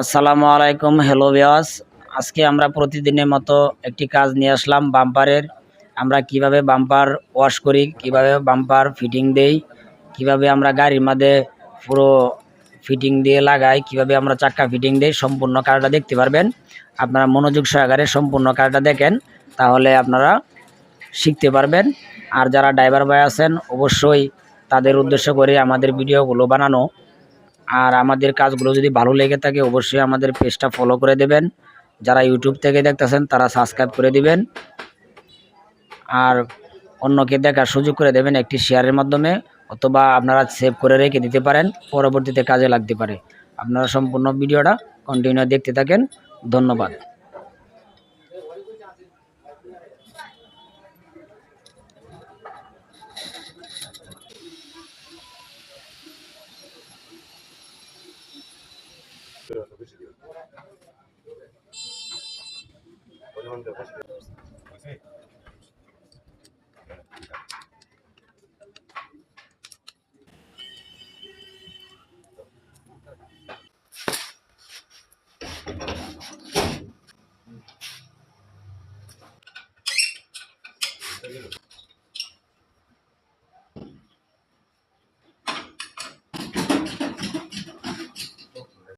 আসসালামু আলাইকুম। Hello viewers, আজকে আমরা প্রতিদিনের মতো একটি কাজ নিয়ে আসলাম বাম্পারের। আমরা কিভাবে বাম্পার ওয়াশ করি, কিভাবে বাম্পার ফিটিং দেই, কিভাবে আমরা গাড়ির মধ্যে পুরো ফিটিং দিয়ে লাগাই, কিভাবে আমরা চাক্কা ফিটিং দেই, সম্পূর্ণ কাজটা দেখতে পারবেন। আপনারা মনোযোগ সহকারে সম্পূর্ণ কাজটা দেখেন, তাহলে আপনারা শিখতে পারবেন। আর যারা ড্রাইভার ভাই আছেন, অবশ্যই তাদের উদ্দেশ্য করে আমাদের ভিডিওগুলো বানানো। আর আমাদের কাজগুলো যদি ভালো লেগে থাকে অবশ্যই আমাদের পেজটা ফলো করে দেবেন। যারা ইউটিউব থেকে দেখতেছেন তারা সাবস্ক্রাইব করে দিবেন, আর অন্যকে দেখার সুযোগ করে দেবেন একটি শেয়ারের মাধ্যমে, অথবা আপনারা সেভ করে রেখে দিতে পারেন, পরবর্তীতে কাজে লাগতে পারে। আপনারা সম্পূর্ণ ভিডিওটা কন্টিনিউ দেখতে থাকেন। ধন্যবাদ।